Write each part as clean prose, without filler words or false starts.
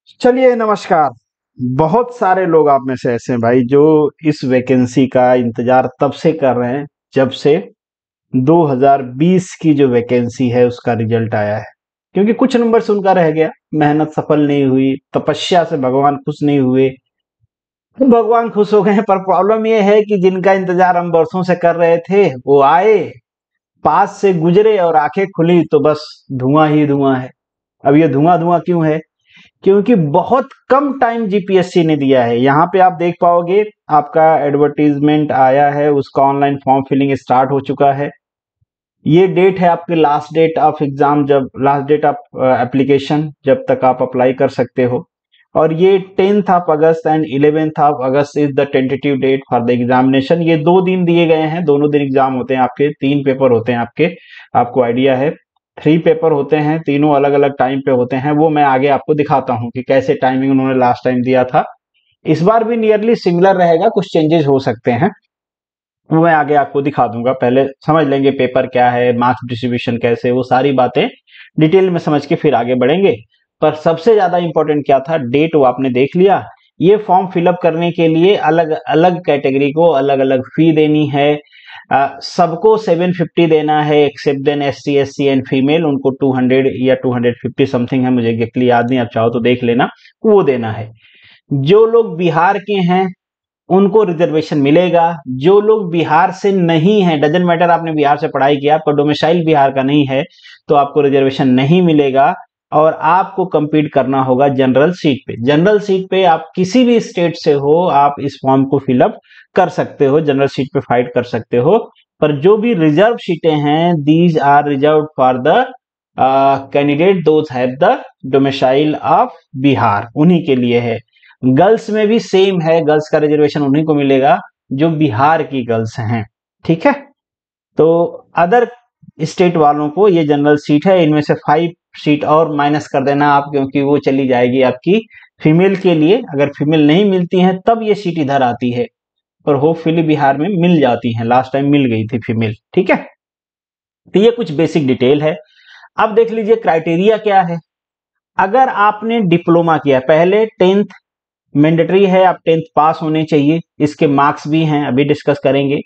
चलिए नमस्कार। बहुत सारे लोग आप में से ऐसे हैं भाई जो इस वैकेंसी का इंतजार तब से कर रहे हैं जब से 2020 की जो वैकेंसी है उसका रिजल्ट आया है। क्योंकि कुछ नंबर से उनका रह गया, मेहनत सफल नहीं हुई, तपस्या से भगवान खुश नहीं हुए। तो भगवान खुश हो गए हैं, पर प्रॉब्लम ये है कि जिनका इंतजार हम वर्षों से कर रहे थे वो आए, पास से गुजरे और आंखें खुली तो बस धुआं ही धुआं है। अब ये धुआं धुआं क्यों है? क्योंकि बहुत कम टाइम जीपीएससी ने दिया है। यहाँ पे आप देख पाओगे, आपका एडवर्टीजमेंट आया है, उसका ऑनलाइन फॉर्म फिलिंग स्टार्ट हो चुका है। ये डेट है आपके लास्ट डेट ऑफ एग्जाम, जब लास्ट डेट ऑफ एप्लीकेशन, जब तक आप अप्लाई कर सकते हो। और ये 10th of August and 11th of August is the tentative date for the examination. ये 2 दिन दिए गए हैं, दोनों दिन एग्जाम होते हैं आपके। 3 पेपर होते हैं आपके, आपको आइडिया है। 3 पेपर होते हैं, तीनों अलग अलग टाइम पे होते हैं। वो मैं आगे आपको दिखाता हूँ कि कैसे टाइमिंग उन्होंने लास्ट टाइम दिया था। इस बार भी नियरली सिमिलर रहेगा, कुछ चेंजेस हो सकते हैं, वो मैं आगे आपको दिखा दूंगा। पहले समझ लेंगे पेपर क्या है, मार्क्स डिस्ट्रीब्यूशन कैसे, वो सारी बातें डिटेल में समझ के फिर आगे बढ़ेंगे। पर सबसे ज्यादा इंपॉर्टेंट क्या था, डेट वो आपने देख लिया। ये फॉर्म फिलअप करने के लिए अलग अलग कैटेगरी को अलग अलग फी देनी है। सबको 750 देना है except then SC SC and female, उनको 200 या 250 समथिंग है, मुझे एग्जैक्टली याद नहीं, आप चाहो तो देख लेना, वो देना है। जो लोग बिहार के हैं उनको रिजर्वेशन मिलेगा। जो लोग बिहार से नहीं है, डजंट मैटर आपने बिहार से पढ़ाई किया, आपका डोमिसाइल बिहार का नहीं है, तो आपको रिजर्वेशन नहीं मिलेगा। और आपको compete करना होगा जनरल सीट पे। जनरल सीट पे आप किसी भी स्टेट से हो, आप इस फॉर्म को फिलअप कर सकते हो, जनरल सीट पे फाइट कर सकते हो। पर जो भी रिजर्व सीटें हैं, these are reserve for the candidate those have the domicile of Bihar, उन्हीं के लिए है। गर्ल्स में भी सेम है, गर्ल्स का रिजर्वेशन उन्हीं को मिलेगा जो बिहार की गर्ल्स हैं, ठीक है। तो अदर स्टेट वालों को ये जनरल सीट है, इनमें से 5 सीट और माइनस कर देना आप, क्योंकि वो चली जाएगी आपकी फीमेल के लिए। अगर फीमेल नहीं मिलती है तब ये सीट इधर आती है, और होपफुली बिहार में मिल जाती है। लास्ट टाइम मिल गई थी फीमेल, ठीक है। तो ये कुछ बेसिक डिटेल है। अब देख लीजिए क्राइटेरिया क्या है। अगर आपने डिप्लोमा किया, पहले 10th मैंडेटरी है, आप 10th पास होने चाहिए, इसके मार्क्स भी हैं, अभी डिस्कस करेंगे।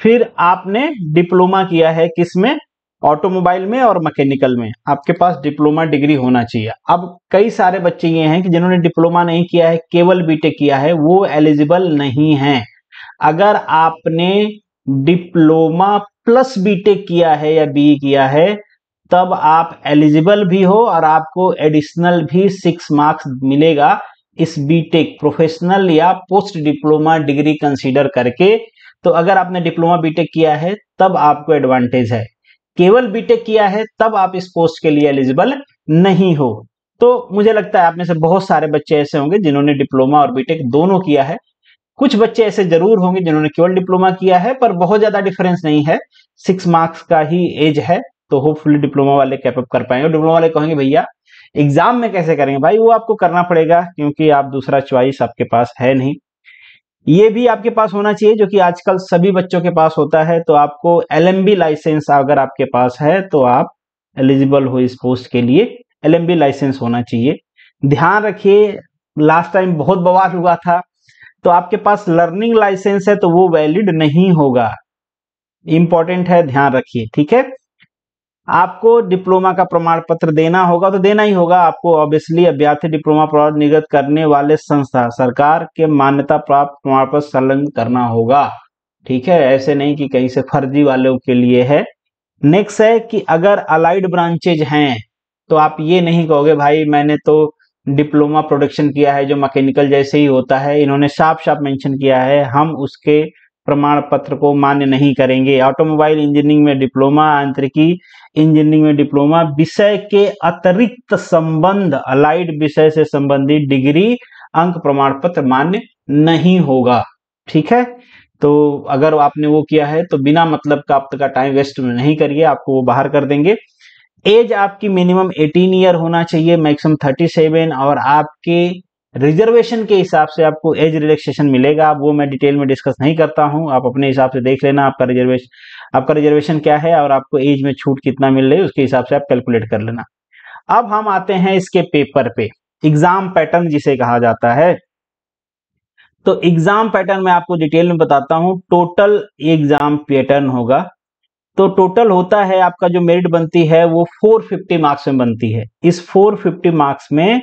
फिर आपने डिप्लोमा किया है किसमें, ऑटोमोबाइल में और मैकेनिकल में, आपके पास डिप्लोमा डिग्री होना चाहिए। अब कई सारे बच्चे ये हैं कि जिन्होंने डिप्लोमा नहीं किया है, केवल बीटेक किया है, वो एलिजिबल नहीं है। अगर आपने डिप्लोमा प्लस बीटेक किया है या बी किया है, तब आप एलिजिबल भी हो और आपको एडिशनल भी 6 मार्क्स मिलेगा इस बीटेक प्रोफेशनल या पोस्ट डिप्लोमा डिग्री कंसीडर करके। तो अगर आपने डिप्लोमा बीटेक किया है तब आपको एडवांटेज है, केवल बीटेक किया है तब आप इस पोस्ट के लिए एलिजिबल नहीं हो। तो मुझे लगता है आप में से बहुत सारे बच्चे ऐसे होंगे जिन्होंने डिप्लोमा और बीटेक दोनों किया है। कुछ बच्चे ऐसे जरूर होंगे जिन्होंने केवल डिप्लोमा किया है, पर बहुत ज्यादा डिफरेंस नहीं है, 6 मार्क्स का ही एज है। तो होपफुली डिप्लोमा वाले कैप अप कर पाएंगे। डिप्लोमा वाले कहेंगे भैया एग्जाम में कैसे करेंगे, भाई वो आपको करना पड़ेगा, क्योंकि आप दूसरा चॉइस आपके पास है नहीं। ये भी आपके पास होना चाहिए जो कि आजकल सभी बच्चों के पास होता है। तो आपको LMB लाइसेंस अगर आपके पास है तो आप एलिजिबल हो इस पोस्ट के लिए, LMB लाइसेंस होना चाहिए। ध्यान रखिए, लास्ट टाइम बहुत बवाल हुआ था, तो आपके पास लर्निंग लाइसेंस है तो वो वैलिड नहीं होगा, इंपॉर्टेंट है, ध्यान रखिए, ठीक है। आपको डिप्लोमा का प्रमाण पत्र देना होगा, तो देना ही होगा आपको ऑब्वियसली। अभ्यर्थी डिप्लोमा प्रमाण निर्गत करने वाले संस्था सरकार के मान्यता प्राप्त प्रमाण पत्र संलग्न करना होगा, ठीक है। ऐसे नहीं कि कहीं से फर्जी वालों के लिए है। नेक्स्ट है कि अगर अलाइड ब्रांचेज हैं तो आप ये नहीं कहोगे भाई मैंने तो डिप्लोमा प्रोडक्शन किया है जो मैकेनिकल जैसे ही होता है। इन्होंने साफ साफ मेंशन किया है हम उसके प्रमाण पत्र को मान्य नहीं करेंगे। ऑटोमोबाइल इंजीनियरिंग में डिप्लोमा, आंतरिकी इंजीनियरिंग में डिप्लोमा, विषय के अतिरिक्त संबंध अलाइड विषय से संबंधित डिग्री अंक प्रमाण पत्र मान्य नहीं होगा, ठीक है। तो अगर आपने वो किया है तो बिना मतलब का आपका टाइम वेस्ट नहीं करिए, आपको वो बाहर कर देंगे। एज आपकी मिनिमम 18 ईयर होना चाहिए, मैक्सिमम 37, और आपके रिजर्वेशन के हिसाब से आपको एज रिलैक्सेशन मिलेगा। वो मैं डिटेल में डिस्कस नहीं करता हूं, आप अपने हिसाब से देख लेना आपका रिजर्वेशन क्या है और आपको एज में छूट कितना मिल रही है, उसके हिसाब से आप कैलकुलेट कर लेना। अब हम आते हैं इसके पेपर पे। एग्जाम पैटर्न जिसे कहा जाता है। तो एग्जाम पैटर्न मैं आपको डिटेल में बताता हूं। टोटल एग्जाम पैटर्न होगा, तो टोटल होता है आपका जो मेरिट बनती है वो 450 मार्क्स में बनती है। इस 450 मार्क्स में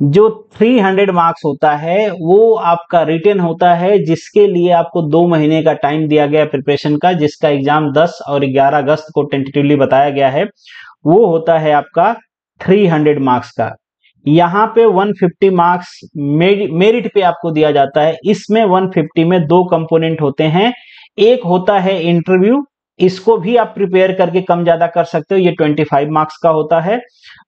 जो 300 मार्क्स होता है वो आपका रिटन होता है, जिसके लिए आपको 2 महीने का टाइम दिया गया प्रिपरेशन का, जिसका एग्जाम 10 और 11 अगस्त को टेंटेटिवली बताया गया है। वो होता है आपका 300 मार्क्स का। यहाँ पे 150 मार्क्स मेरिट पे आपको दिया जाता है। इसमें 150 में 2 कंपोनेंट होते हैं। एक होता है इंटरव्यू, इसको भी आप प्रिपेयर करके कम ज्यादा कर सकते हो, ये 25 मार्क्स का होता है।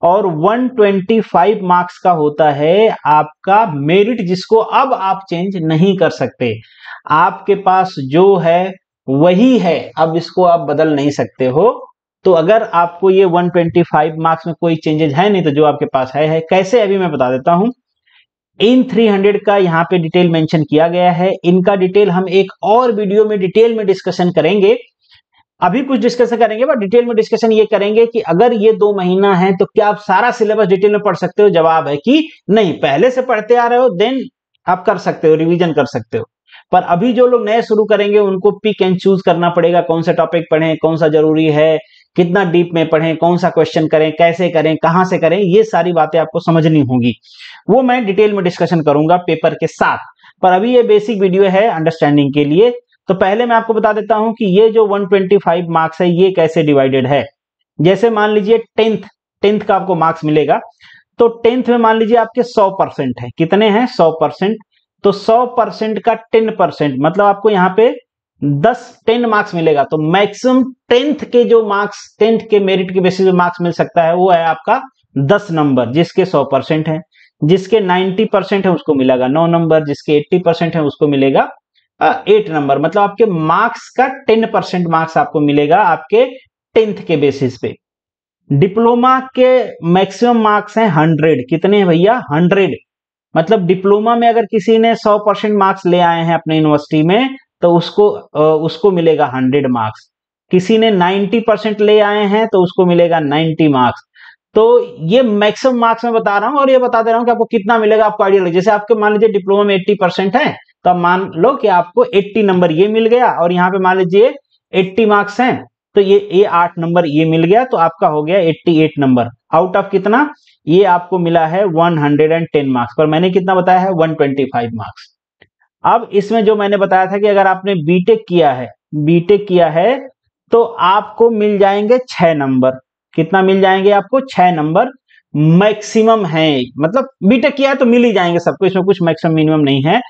और 125 मार्क्स का होता है आपका मेरिट, जिसको अब आप चेंज नहीं कर सकते। आपके पास जो है वही है, अब इसको आप बदल नहीं सकते हो। तो अगर आपको ये 125 मार्क्स में कोई चेंजेस है नहीं, तो जो आपके पास है कैसे, अभी मैं बता देता हूं। इन 300 का यहाँ पे डिटेल मेंशन किया गया है। इनका डिटेल हम एक और वीडियो में डिटेल में डिस्कशन करेंगे। अभी कुछ डिस्कशन करेंगे, बट डिटेल में डिस्कशन ये करेंगे कि अगर ये 2 महीना है तो क्या आप सारा सिलेबस डिटेल में पढ़ सकते हो। जवाब है कि नहीं, पहले से पढ़ते आ रहे हो देन आप कर सकते हो, रिवीजन कर सकते हो। पर अभी जो लोग नए शुरू करेंगे उनको पिक एंड चूज करना पड़ेगा, कौन सा टॉपिक पढ़ें, कौन सा जरूरी है, कितना डीप में पढ़ें, कौन सा क्वेश्चन करें, कैसे करें, कहां से करें, ये सारी बातें आपको समझनी होगी। वो मैं डिटेल में डिस्कशन करूंगा पेपर के साथ। पर अभी ये बेसिक वीडियो है अंडरस्टैंडिंग के लिए। तो पहले मैं आपको बता देता हूं कि ये जो 125 मार्क्स है ये कैसे डिवाइडेड है। जैसे मान लीजिए टेंथ का आपको मार्क्स मिलेगा, तो टेंथ में मान लीजिए आपके 100% है। कितने हैं? 100%। तो 100% का 10%, मतलब आपको यहाँ पे 10 मार्क्स मिलेगा। तो मैक्सिमम टेंथ के जो मार्क्स, टेंथ के मेरिट के बेसिस पे मार्क्स मिल सकता है वो है आपका 10 नंबर, जिसके 100% है। जिसके 90% है उसको मिलेगा 9 नंबर, जिसके 80% है उसको मिलेगा 8 नंबर। मतलब आपके मार्क्स का 10% मार्क्स आपको मिलेगा आपके टेंथ के बेसिस पे। डिप्लोमा के मैक्सिमम मार्क्स हैं 100। कितने हैं भैया? 100। मतलब डिप्लोमा में अगर किसी ने 100% मार्क्स ले आए हैं अपने यूनिवर्सिटी में, तो उसको मिलेगा 100 मार्क्स। किसी ने 90% ले आए हैं तो उसको मिलेगा 90 मार्क्स। तो ये मैक्सिमम मार्क्स मैं बता रहा हूं, और ये बता दे रहा हूं कि आपको कितना मिलेगा आपको आइडिया लगे। जैसे आपके मान लीजिए डिप्लोमा में 80% है, तो अब मान लो कि आपको 80 नंबर ये मिल गया, और यहाँ पे मान लीजिए 80 मार्क्स हैं, तो ये 8 नंबर ये मिल गया, तो आपका हो गया 88 नंबर आउट ऑफ कितना? ये आपको मिला है 110 मार्क्स, पर मैंने कितना बताया है? 125 मार्क्स। अब इसमें जो मैंने बताया था कि अगर आपने बीटेक किया है तो आपको मिल जाएंगे 6 नंबर। कितना मिल जाएंगे आपको? 6 नंबर मैक्सिमम है। मतलब बीटेक किया है तो मिल ही जाएंगे सबको, इसमें कुछ मैक्सिमम मिनिमम नहीं है।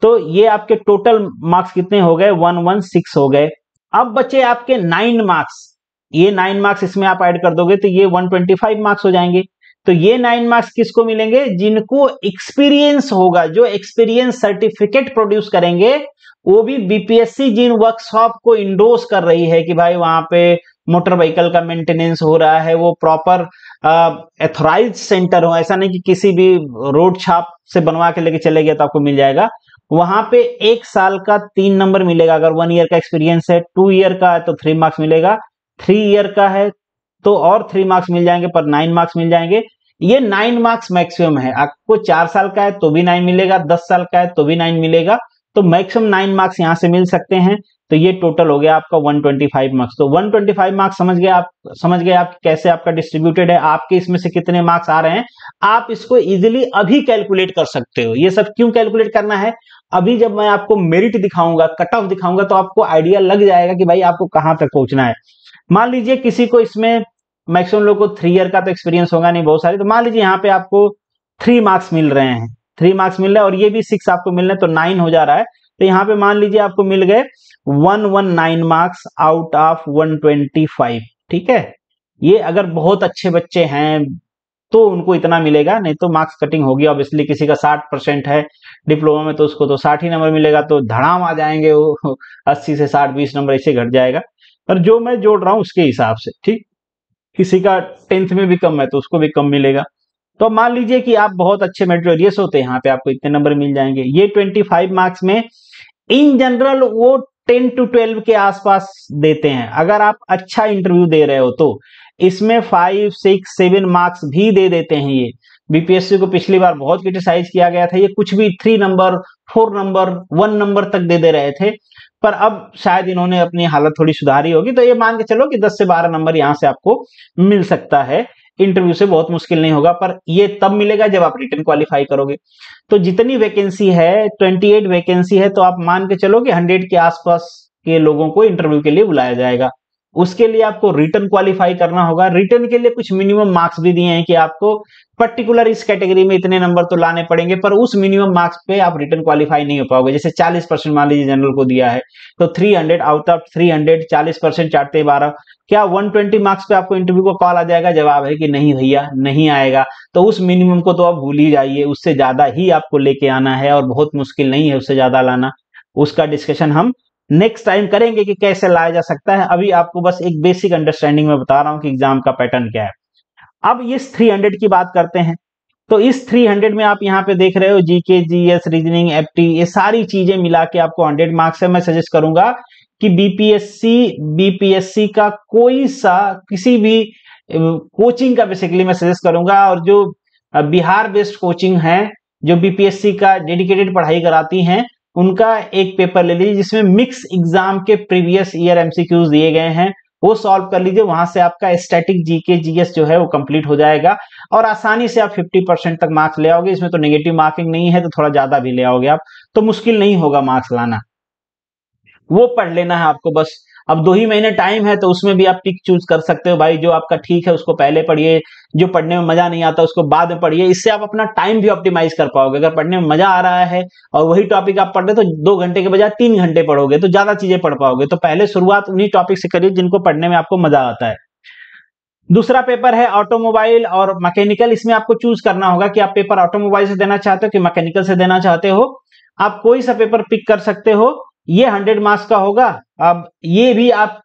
तो ये आपके टोटल मार्क्स कितने हो गए? 116 हो गए। अब बचे आपके 9 मार्क्स। ये 9 मार्क्स इसमें आप ऐड कर दोगे तो ये 125 मार्क्स हो जाएंगे। तो ये 9 मार्क्स किसको मिलेंगे? जिनको एक्सपीरियंस होगा, जो एक्सपीरियंस सर्टिफिकेट प्रोड्यूस करेंगे, वो भी बीपीएससी जिन वर्कशॉप को इंडोर्स कर रही है कि भाई वहां पे मोटर व्हीकल का मेंटेनेंस हो रहा है, वो प्रॉपर एथोराइज्ड सेंटर हो। ऐसा नहीं कि किसी भी रोड छाप से बनवा के लेके चले गए तो आपको मिल जाएगा। वहां पे 1 साल का 3 नंबर मिलेगा अगर 1 ईयर का एक्सपीरियंस है। 2 ईयर का है तो 3 मार्क्स मिलेगा। 3 ईयर का है तो और 3 मार्क्स मिल जाएंगे, पर 9 मार्क्स मिल जाएंगे। ये 9 मार्क्स मैक्सिमम है। आपको 4 साल का है तो भी 9 मिलेगा, 10 साल का है तो भी 9 मिलेगा। तो मैक्सिमम 9 मार्क्स यहां से मिल सकते हैं। तो ये टोटल हो गया आपका 125 मार्क्स। तो 125 मार्क्स समझ गए आप कैसे आपका डिस्ट्रीब्यूटेड है, आपके इसमें से कितने मार्क्स आ रहे हैं। आप इसको इजीली अभी कैलकुलेट कर सकते हो। ये सब क्यों कैलकुलेट करना है? अभी जब मैं आपको मेरिट दिखाऊंगा, कट ऑफ दिखाऊंगा, तो आपको आइडिया लग जाएगा कि भाई आपको कहां तक पहुंचना है। मान लीजिए किसी को इसमें मैक्सिमम लोगों को 3 ईयर का तो एक्सपीरियंस होगा नहीं बहुत सारे, तो मान लीजिए यहाँ पे आपको 3 मार्क्स मिल रहे हैं, 3 मार्क्स मिल रहा है, और ये भी 6 आपको मिल रहे हैं, तो 9 हो जा रहा है। तो यहाँ पे मान लीजिए आपको मिल गए 119 मार्क्स आउट ऑफ 125। ठीक है, ये अगर बहुत अच्छे बच्चे हैं तो उनको इतना मिलेगा, नहीं तो मार्क्स कटिंग होगी। ऑब्वियसली किसी का 60% है डिप्लोमा में, तो उसको तो 60 ही नंबर मिलेगा, तो धड़ाम आ जाएंगे वो 80 से 60, 20 नंबर ऐसे घट जाएगा। और जो मैं जोड़ रहा हूं उसके हिसाब से, ठीक। किसी का 10th में भी कम है तो उसको भी कम मिलेगा। तो मान लीजिए कि आप बहुत अच्छे मेरिटोरियस होते हैं, यहाँ पे आपको इतने नंबर मिल जाएंगे। ये 25 मार्क्स में इन जनरल वो 10 to 12 के आसपास देते हैं। अगर आप अच्छा इंटरव्यू दे रहे हो तो इसमें 5, 6, 7 मार्क्स भी दे देते हैं ये। बीपीएससी को पिछली बार बहुत क्रिटिसाइज किया गया था, ये कुछ भी 3 नंबर, 4 नंबर, 1 नंबर तक दे रहे थे, पर अब शायद इन्होंने अपनी हालत थोड़ी सुधारी होगी, तो ये मान के चलो कि 10 से 12 नंबर यहाँ से आपको मिल सकता है। इंटरव्यू से बहुत मुश्किल नहीं होगा, पर ये तब मिलेगा जब आप रिटन क्वालिफाई करोगे। तो जितनी वैकेंसी है, 28 वैकेंसी है, तो आप मान के चलो कि 100 के आसपास के लोगों को इंटरव्यू के लिए बुलाया जाएगा। उसके लिए आपको रिटन क्वालिफाई करना होगा। रिटन के लिए कुछ मिनिमम मार्क्स भी दिए हैं कि आपको पर्टिकुलर इस कैटेगरी में इतने नंबर तो लाने पड़ेंगे, पर उस मिनिमम मार्क्स पे आप रिटन क्वालिफाई नहीं हो पाओगे। जैसे 40% मान लीजिए जनरल को दिया है, तो 300 आउट ऑफ 300, 40% चाटते 12, क्या 120 मार्क्स पे आपको इंटरव्यू को कॉल आ जाएगा? जवाब है कि नहीं भैया, नहीं आएगा। तो उस मिनिमम को तो आप भूल ही जाइए, उससे ज्यादा ही आपको लेके आना है, और बहुत मुश्किल नहीं है उससे ज्यादा लाना। उसका डिस्कशन हम नेक्स्ट टाइम करेंगे कि कैसे लाया जा सकता है। अभी आपको बस एक बेसिक अंडरस्टैंडिंग में बता रहा हूं कि एग्जाम का पैटर्न क्या है। अब इस 300 की बात करते हैं, तो इस 300 में आप यहाँ पे देख रहे हो जीके, जीएस, रीजनिंग, एप्टी, ये सारी चीजें मिला के आपको 100 मार्क्स है। मैं सजेस्ट करूंगा कि बीपीएससी का कोई सा किसी भी कोचिंग का बेसिकली मैं सजेस्ट करूंगा, और जो बिहार बेस्ड कोचिंग है जो बीपीएससी का डेडिकेटेड पढ़ाई कराती हैं, उनका एक पेपर ले लीजिए जिसमें मिक्स एग्जाम के प्रीवियस ईयर एमसीक्यूज दिए गए हैं, वो सॉल्व कर लीजिए। वहां से आपका स्टैटिक जीके जीएस जो है वो कंप्लीट हो जाएगा, और आसानी से आप 50% तक मार्क्स ले आओगे। इसमें तो नेगेटिव मार्किंग नहीं है, तो थोड़ा ज्यादा भी ले आओगे आप, तो मुश्किल नहीं होगा मार्क्स लाना। वो पढ़ लेना है आपको बस। अब 2 ही महीने टाइम है, तो उसमें भी आप पिक चूज कर सकते हो भाई, जो आपका ठीक है उसको पहले पढ़िए, जो पढ़ने में मजा नहीं आता उसको बाद में पढ़िए। इससे आप अपना टाइम भी ऑप्टिमाइज कर पाओगे। अगर पढ़ने में मजा आ रहा है और वही टॉपिक आप पढ़ रहे, तो 2 घंटे के बजाय 3 घंटे पढ़ोगे, तो ज्यादा चीजें पढ़ पाओगे। तो पहले शुरुआत उन्हीं टॉपिक से करिए जिनको पढ़ने में आपको मजा आता है। दूसरा पेपर है ऑटोमोबाइल और मैकेनिकल। इसमें आपको चूज करना होगा कि आप पेपर ऑटोमोबाइल से देना चाहते हो कि मैकेनिकल से देना चाहते हो। आप कोई सा पेपर पिक कर सकते हो, ये 100 मार्क्स का होगा। अब ये भी आप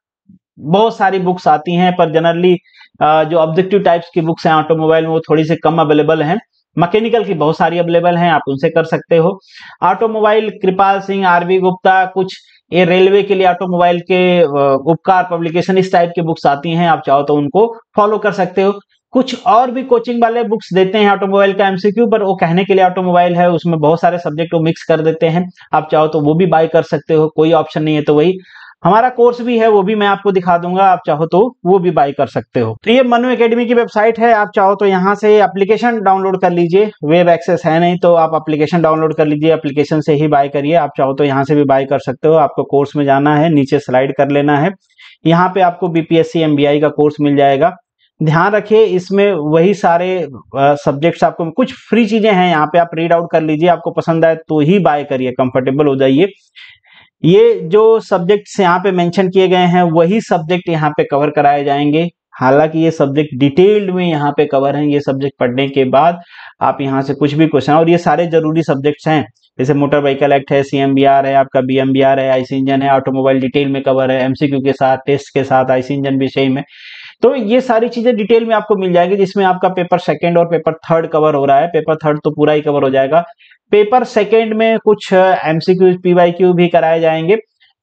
बहुत सारी बुक्स आती हैं, पर जनरली जो ऑब्जेक्टिव टाइप्स की बुक्स हैं ऑटोमोबाइल में वो थोड़ी सी कम अवेलेबल हैं। मैकेनिकल की बहुत सारी अवेलेबल हैं, आप उनसे कर सकते हो। ऑटोमोबाइल कृपाल सिंह, आरबी गुप्ता, कुछ ये रेलवे के लिए ऑटोमोबाइल के उपकार पब्लिकेशन, इस टाइप की बुक्स आती हैं, आप चाहो तो उनको फॉलो कर सकते हो। कुछ और भी कोचिंग वाले बुक्स देते हैं ऑटोमोबाइल का एमसीक्यू, पर वो कहने के लिए ऑटोमोबाइल है, उसमें बहुत सारे सब्जेक्ट वो मिक्स कर देते हैं। आप चाहो तो वो भी बाय कर सकते हो, कोई ऑप्शन नहीं है तो वही हमारा कोर्स भी है, वो भी मैं आपको दिखा दूंगा, आप चाहो तो वो भी बाय कर सकते हो। तो ये मनु एकेडमी की वेबसाइट है, आप चाहो तो यहाँ से एप्लीकेशन डाउनलोड कर लीजिए। वेब एक्सेस है नहीं तो आप एप्लीकेशन डाउनलोड कर लीजिए, एप्लीकेशन से ही बाय करिए। आप चाहो तो यहाँ से भी बाय कर सकते हो। आपको कोर्स में जाना है, नीचे स्लाइड कर लेना है, यहाँ पे आपको बीपीएससी एमबीआई का कोर्स मिल जाएगा। ध्यान रखिए इसमें वही सारे सब्जेक्ट्स आपको, कुछ फ्री चीजें हैं यहाँ पे, आप रीड आउट कर लीजिए, आपको पसंद आए तो ही बाय करिए, कंफर्टेबल हो जाइए। ये जो सब्जेक्ट्स यहाँ पे मेंशन किए गए हैं वही सब्जेक्ट यहाँ पे कवर कराए जाएंगे। हालांकि ये सब्जेक्ट डिटेल्ड में यहाँ पे कवर हैं। ये सब्जेक्ट पढ़ने के बाद आप यहाँ से कुछ भी क्वेश्चन, और ये सारे जरूरी सब्जेक्ट्स हैं, जैसे मोटर व्हीकल एक्ट है, सीएमबीआर है, आपका बीएमबीआर है, आईसी इंजन है, ऑटोमोबाइल डिटेल में कवर है, एमसीक्यू के साथ, टेस्ट के साथ, आईसी इंजन भी सेम है। तो ये सारी चीजें डिटेल में आपको मिल जाएगी, जिसमें आपका पेपर सेकंड और पेपर थर्ड कवर हो रहा है। पेपर थर्ड तो पूरा ही कवर हो जाएगा। पेपर सेकंड में कुछ एमसीक्यू पीवाईक्यू भी कराए जाएंगे,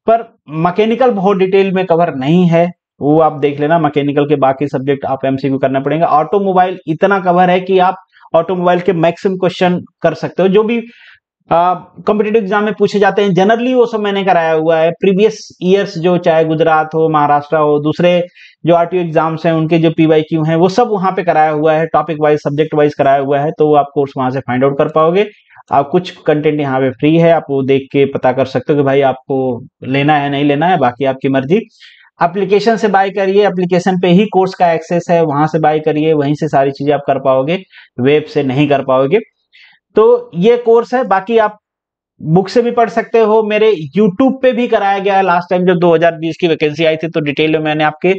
पर मैकेनिकल बहुत डिटेल में कवर नहीं है, वो आप देख लेना। मैकेनिकल के बाकी सब्जेक्ट आप एमसीक्यू करना पड़ेगा। ऑटोमोबाइल इतना कवर है कि आप ऑटोमोबाइल के मैक्सिमम क्वेश्चन कर सकते हो, जो भी कॉम्पिटेटिव एग्जाम में पूछे जाते हैं जनरली, वो सब मैंने कराया हुआ है। प्रीवियस ईयर्स जो, चाहे गुजरात हो, महाराष्ट्र हो, दूसरे जो आरटीओ एग्जाम्स हैं उनके जो पीवाईक्यू हैं, वो सब वहां पे कराया हुआ है, टॉपिक वाइज, सब्जेक्ट वाइज कराया हुआ है, तो आप कोर्स वहां से फाइंड आउट कर पाओगे। आप कुछ कंटेंट यहाँ पे फ्री है, आप वो देख के पता कर सकते हो कि भाई आपको लेना है नहीं लेना है, बाकी आपकी मर्जी। एप्लीकेशन से बाय करिए, एप्लीकेशन पे ही कोर्स का एक्सेस है, वहां से बाय करिए, वहीं से सारी चीजें आप कर पाओगे, वेब से नहीं कर पाओगे। तो ये कोर्स है। बाकी आप बुक से भी पढ़ सकते हो, मेरे YouTube पे भी कराया गया है। लास्ट टाइम जब 2020 की वैकेंसी आई थी तो डिटेल में मैंने आपके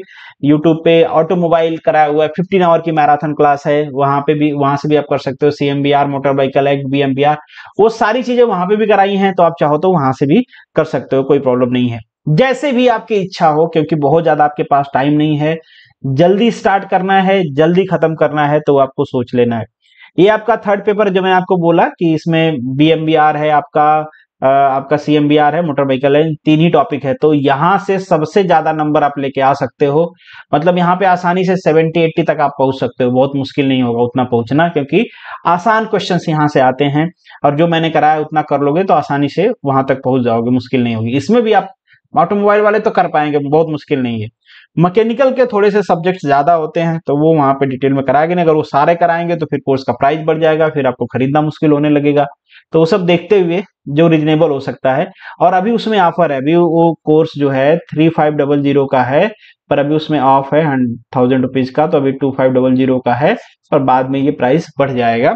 YouTube पे ऑटोमोबाइल कराया हुआ है, 15 आवर की मैराथन क्लास है, वहां पे भी, वहां से भी आप कर सकते हो। सीएमबीआर, मोटर व्हीकल एक्ट, बीएमबीआर, वो सारी चीजें वहां पे भी कराई हैं, तो आप चाहो तो वहां से भी कर सकते हो, कोई प्रॉब्लम नहीं है। जैसे भी आपकी इच्छा हो, क्योंकि बहुत ज्यादा आपके पास टाइम नहीं है, जल्दी स्टार्ट करना है, जल्दी खत्म करना है, तो आपको सोच लेना है। ये आपका थर्ड पेपर जो मैंने आपको बोला कि इसमें बीएमबीआर है, आपका आपका CMBR है, मोटर व्हीकल है, 3 ही टॉपिक है। तो यहाँ से सबसे ज्यादा नंबर आप लेके आ सकते हो, मतलब यहाँ पे आसानी से 70-80 तक आप पहुंच सकते हो। बहुत मुश्किल नहीं होगा उतना पहुंचना, क्योंकि आसान क्वेश्चंस यहाँ से आते हैं, और जो मैंने कराया उतना कर लोगे तो आसानी से वहां तक पहुंच जाओगे, मुश्किल नहीं होगी। इसमें भी आप ऑटोमोबाइल वाले तो कर पाएंगे, बहुत मुश्किल नहीं है। मैकेनिकल के थोड़े से सब्जेक्ट्स ज्यादा होते हैं, तो वो वहां पे डिटेल में कराएंगे नहीं। अगर वो सारे कराएंगे तो फिर कोर्स का प्राइस बढ़ जाएगा, फिर आपको खरीदना मुश्किल होने लगेगा। तो वो सब देखते हुए जो रीजनेबल हो सकता है। और अभी उसमें ऑफर है, अभी वो कोर्स जो है 3500 का है, पर अभी उसमें ऑफ है 1000 रुपीज का, तो अभी 2500 का है, और बाद में ये प्राइस बढ़ जाएगा,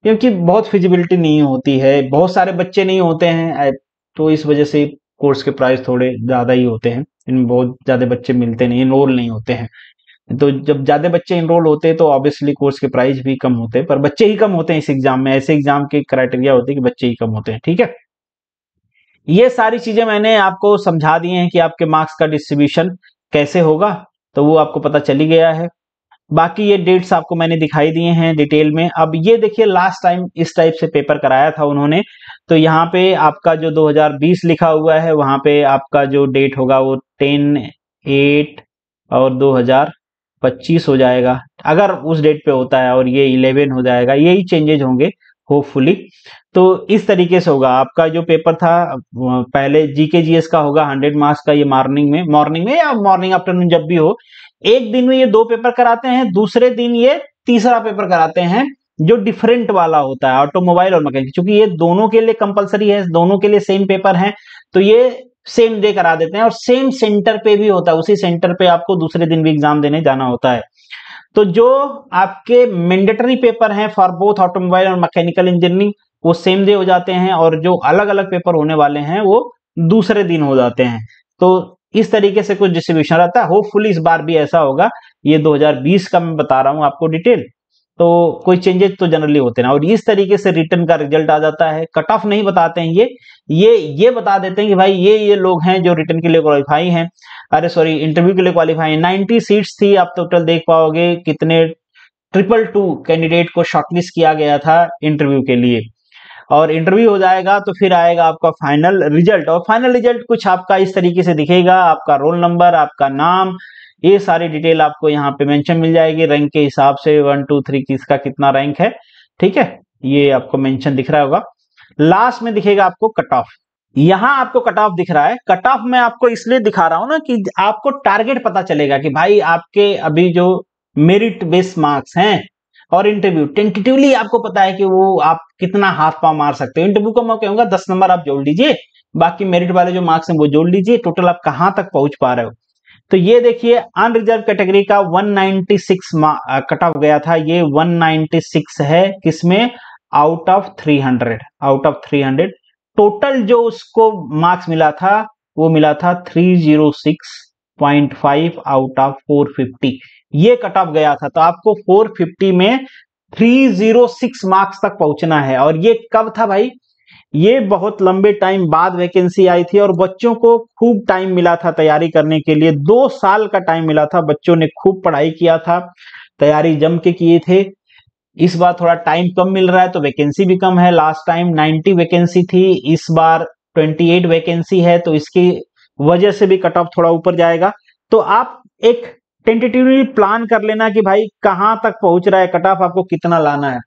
क्योंकि बहुत फिजिबिलिटी नहीं होती है, बहुत सारे बच्चे नहीं होते हैं, तो इस वजह से कोर्स के प्राइस थोड़े ज्यादा ही होते हैं। इनमें बहुत ज्यादा बच्चे मिलते नहीं, इनरोल नहीं होते हैं। तो जब ज्यादा बच्चे इनरोल होते हैं तो ऑब्वियसली कोर्स के प्राइस भी कम होते हैं, पर बच्चे ही कम होते हैं इस एग्जाम में। ऐसे एग्जाम के क्राइटेरिया होते हैं कि बच्चे ही कम होते हैं, ठीक है। ये सारी चीजें मैंने आपको समझा दी हैं कि आपके मार्क्स का डिस्ट्रीब्यूशन कैसे होगा, तो वो आपको पता चली गया है। बाकी ये डेट्स आपको मैंने दिखाई दिए हैं डिटेल में। अब ये देखिए, लास्ट टाइम इस टाइप से पेपर कराया था उन्होंने, तो यहाँ पे आपका जो 2020 लिखा हुआ है, वहां पे आपका जो डेट होगा वो 10/8 और 2025 हो जाएगा, अगर उस डेट पे होता है, और ये 11 हो जाएगा। यही चेंजेज होंगे होपफुली। तो इस तरीके से होगा आपका जो पेपर था। पहले GK GS का होगा 100 मार्क्स का, ये मॉर्निंग में या मॉर्निंग आफ्टरनून जब भी हो, एक दिन में ये 2 पेपर कराते हैं, दूसरे दिन ये तीसरा पेपर कराते हैं, जो डिफरेंट वाला होता है, ऑटोमोबाइल और मैकेनिकल। क्योंकि ये दोनों के लिए कंपलसरी है, दोनों के लिए सेम पेपर है, तो ये सेम डे करा देते हैं, और सेम सेंटर पे भी होता है, उसी सेंटर पे आपको दूसरे दिन भी एग्जाम देने जाना होता है। तो जो आपके मैंडेटरी पेपर हैं फॉर बोथ ऑटोमोबाइल और मैकेनिकल इंजीनियरिंग, वो सेम डे हो जाते हैं, और जो अलग अलग पेपर होने वाले हैं वो दूसरे दिन हो जाते हैं। तो इस तरीके से कुछ डिस्ट्रीब्यूशन रहता है। होपफुली इस बार भी ऐसा होगा। ये 2020 का मैं बता रहा हूं आपको डिटेल, तो कोई चेंजेस तो जनरली होते ना। और इस तरीके से रिटर्न का रिजल्ट आ जाता है। कट ऑफ नहीं बताते हैं ये बता देते हैं कि भाई ये लोग हैं जो रिटर्न के लिए क्वालिफाई हैं, अरे सॉरी, इंटरव्यू के लिए क्वालिफाई है। 90 सीट्स थी, आप टोटल देख पाओगे कितने 222 कैंडिडेट को शॉर्टलिस्ट किया गया था इंटरव्यू के लिए। और इंटरव्यू हो जाएगा तो फिर आएगा आपका फाइनल रिजल्ट, और फाइनल रिजल्ट कुछ आपका इस तरीके से दिखेगा। आपका रोल नंबर, आपका नाम, ये सारी डिटेल आपको यहाँ पे मेंशन मिल जाएगी, रैंक के हिसाब से 1 2 3 किसका कितना रैंक है, ठीक है। ये आपको मेंशन दिख रहा होगा। लास्ट में दिखेगा आपको कट ऑफ। यहाँ आपको कट ऑफ दिख रहा है। कट ऑफ मैं आपको इसलिए दिखा रहा हूं ना कि आपको टारगेट पता चलेगा कि भाई आपके अभी जो मेरिट बेस्ड मार्क्स हैं, और इंटरव्यू टेंटेटिवली आपको पता है कि वो आप कितना हाथ पांव मार सकते हो। इंटरव्यू का मैं कहूंगा 10 नंबर आप जोड़ लीजिए, बाकी मेरिट वाले जो मार्क्स हैं वो जोड़ लीजिए, टोटल आप कहां तक पहुंच पा रहे हो। तो ये देखिए, अनरिजर्व कैटेगरी का 196 कट ऑफ गया था, ये 196 है, किसमें, आउट ऑफ 300। टोटल जो उसको मार्क्स मिला था वो मिला था 306.5 आउट ऑफ 450, ये कट ऑफ गया था। तो आपको 450 में 306 मार्क्स तक पहुंचना है। और ये कब था भाई, ये बहुत लंबे टाइम बाद वैकेंसी आई थी, और बच्चों को खूब टाइम मिला था तैयारी करने के लिए। 2 साल का टाइम मिला था, बच्चों ने खूब पढ़ाई किया था, तैयारी जम के किए थे। इस बार थोड़ा टाइम कम मिल रहा है तो वैकेंसी भी कम है। लास्ट टाइम 90 वैकेंसी थी, इस बार 28 वैकेंसी है, तो इसकी वजह से भी कट ऑफ थोड़ा ऊपर जाएगा। तो आप एक टेंटेटिवली प्लान कर लेना कि भाई कहां तक पहुंच रहा है कट ऑफ, आपको कितना लाना है।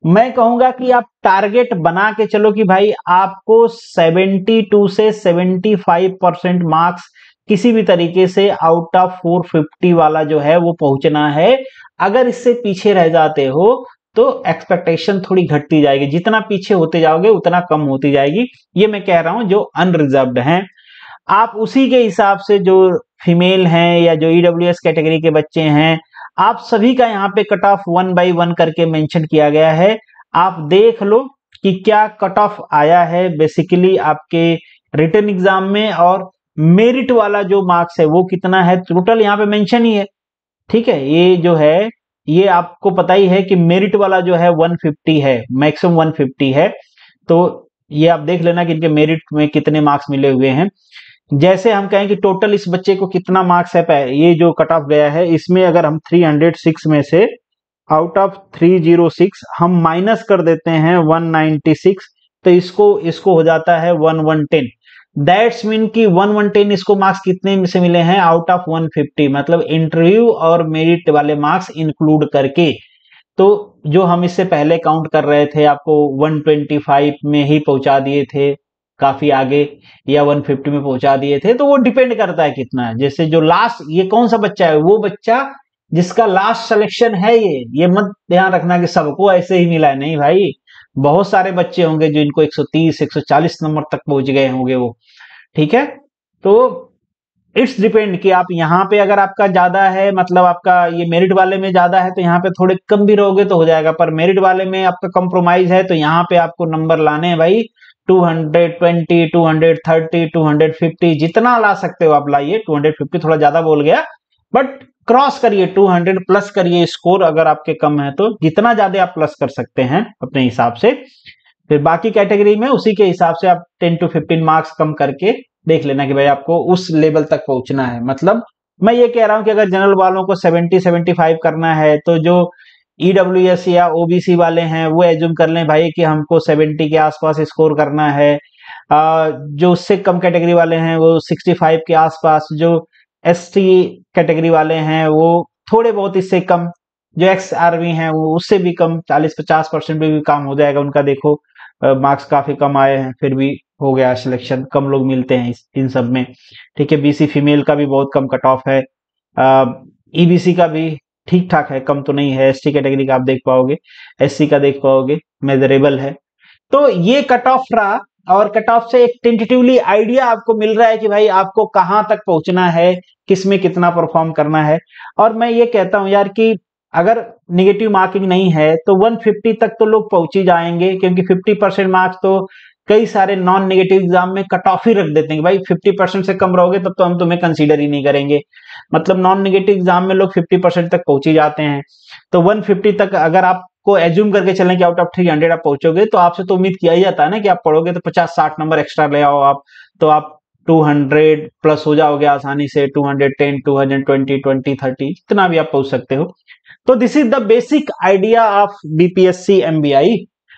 मैं कहूंगा कि आप टारगेट बना के चलो कि भाई आपको 72 से 75% मार्क्स किसी भी तरीके से आउट ऑफ 450 वाला जो है वो पहुंचना है। अगर इससे पीछे रह जाते हो तो एक्सपेक्टेशन थोड़ी घटती जाएगी, जितना पीछे होते जाओगे उतना कम होती जाएगी। ये मैं कह रहा हूं जो अनरिजर्व्ड हैं, आप उसी के हिसाब से, जो फीमेल हैं या जो ईडब्ल्यूएस कैटेगरी के बच्चे हैं, आप सभी का यहाँ पे कट ऑफ 1 by 1 करके मेंशन किया गया है। आप देख लो कि क्या कट ऑफ आया है बेसिकली आपके रिटन एग्जाम में, और मेरिट वाला जो मार्क्स है वो कितना है, टोटल यहाँ पे मेंशन ही है, ठीक है। ये जो है, ये आपको पता ही है कि मेरिट वाला जो है 150 है, मैक्सिमम 150 है। तो ये आप देख लेना कि इनके मेरिट में कितने मार्क्स मिले हुए हैं। जैसे हम कहें कि टोटल इस बच्चे को कितना मार्क्स है, ये जो कट ऑफ गया है इसमें अगर हम 306 में से आउट ऑफ 306 हम माइनस कर देते हैं 196, तो इसको इसको हो जाता है 110। दैट्स मीन कि 110 इसको मार्क्स कितने में से मिले हैं आउट ऑफ 150, मतलब इंटरव्यू और मेरिट वाले मार्क्स इंक्लूड करके। तो जो हम इससे पहले काउंट कर रहे थे आपको 125 में ही पहुंचा दिए थे काफी आगे, या 150 में पहुंचा दिए थे, तो वो डिपेंड करता है कितना है। जैसे जो लास्ट, ये कौन सा बच्चा है, वो बच्चा जिसका लास्ट सिलेक्शन है, ये मत ध्यान रखना कि सबको ऐसे ही मिला है, नहीं भाई, बहुत सारे बच्चे होंगे जो इनको 130 140 नंबर तक पहुंच गए होंगे वो, ठीक है। तो इट्स डिपेंड कि आप यहाँ पे अगर आपका ज्यादा है, मतलब आपका ये मेरिट वाले में ज्यादा है, तो यहाँ पे थोड़े कम भी रहोगे तो हो जाएगा, पर मेरिट वाले में आपका कंप्रोमाइज है, तो यहाँ पे आपको नंबर लाने हैं भाई 220 230 250, जितना ला सकते हो आप लाइए। 250 थोड़ा ज्यादा बोल गया, बट क्रॉस करिए, 200 प्लस करिए स्कोर, अगर आपके कम है तो जितना ज्यादा आप प्लस कर सकते हैं अपने हिसाब से। फिर बाकी कैटेगरी में उसी के हिसाब से आप 10 to 15 मार्क्स कम करके देख लेना कि भाई आपको उस लेवल तक पहुंचना है। मतलब मैं ये कह रहा हूं कि अगर जनरल वालों को 70-75 करना है, तो जो ईडब्ल्यूएस या ओबीसी वाले हैं वो एज्यूम कर लें भाई कि हमको 70 के आसपास स्कोर करना है। जो उससे कम कैटेगरी वाले हैं वो 65 के आसपास, जो एसटी कैटेगरी वाले हैं वो थोड़े बहुत इससे कम, जो एक्स आर्मी हैं वो उससे भी कम, 40-50% भी काम हो जाएगा उनका। देखो मार्क्स काफी कम आए हैं, फिर भी हो गया सिलेक्शन, कम लोग मिलते हैं इन सब में, ठीक है। बीसी फीमेल का भी बहुत कम कट ऑफ है, ईबीसी का भी ठीक ठाक है, कम तो नहीं है। एसटी कैटेगरी का आप देख पाओगे, एससी का देख पाओगे, मेजरेबल है। तो ये कट ऑफ रहा, और कट ऑफ से एक टेंटेटिवली आइडिया आपको मिल रहा है कि भाई आपको कहां तक पहुंचना है, किस में कितना परफॉर्म करना है। और मैं ये कहता हूं यार कि अगर निगेटिव मार्किंग नहीं है तो 150 तक तो लोग पहुंच ही जाएंगे, क्योंकि 50% मार्क्स तो कई सारे नॉन नेगेटिव एग्जाम में कट ऑफ ही रख देते हैं कि भाई 50% से कम रहोगे तब तो हम तुम्हें कंसीडर ही नहीं करेंगे। मतलब नॉन नेगेटिव एग्जाम में लोग 50% तक पहुंच ही जाते हैं। तो 150 तक अगर आपको एज्यूम करके चलें कि आउट ऑफ 300 आप पहुंचोगे, तो आपसे तो उम्मीद किया ही जाता है ना कि आप पढ़ोगे तो 50-60 नंबर एक्स्ट्रा ले आओ आप, तो आप 200 प्लस हो जाओगे आसानी से, 210 220 20 30 इतना भी आप पहुंच सकते हो। तो this is the basic idea of BPSC MBI.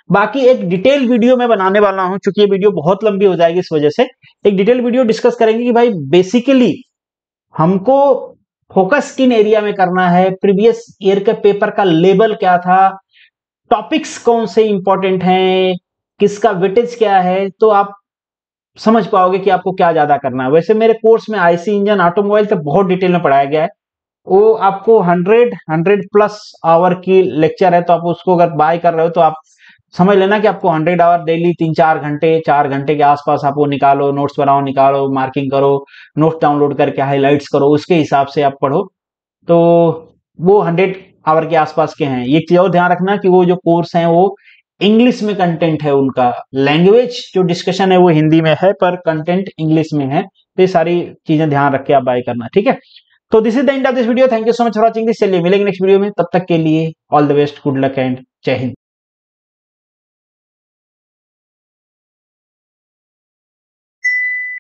बाकी एक डिटेल वीडियो मैं बनाने वाला हूं, क्योंकि ये वीडियो बहुत लंबी हो जाएगी, इस वजह से एक डिटेल वीडियो डिस्कस करेंगे कि भाई बेसिकली हमको फोकस किन एरिया में करना है, प्रीवियस ईयर के पेपर का लेवल क्या था, टॉपिक्स कौन से इंपॉर्टेंट हैं, किसका वेटेज क्या है, तो आप समझ पाओगे कि आपको क्या ज्यादा करना है। वैसे मेरे कोर्स में आईसी इंजन ऑटोमोबाइल का बहुत डिटेल में पढ़ाया गया है, वो आपको 100 प्लस आवर की लेक्चर है, तो आप उसको अगर बाय कर रहे हो तो आप समझ लेना कि आपको 100 आवर डेली 4 घंटे के आसपास आप वो निकालो, नोट्स बनाओ, निकालो, मार्किंग करो, नोट्स डाउनलोड करके हाईलाइट्स करो, उसके हिसाब से आप पढ़ो। तो वो 100 आवर के आसपास के हैं। एक चीज और ध्यान रखना कि वो जो कोर्स है वो इंग्लिश में कंटेंट है, उनका लैंग्वेज जो डिस्कशन है वो हिंदी में है, पर कंटेंट इंग्लिश में है। तो ये सारी चीजें ध्यान रख के आप बाय करना, ठीक है। तो this is the end of this video, thank you so much for watching this. चलिए मिलेंगे नेक्स्ट वीडियो में, तब तक के लिए all the best, good luck and जय हिंद।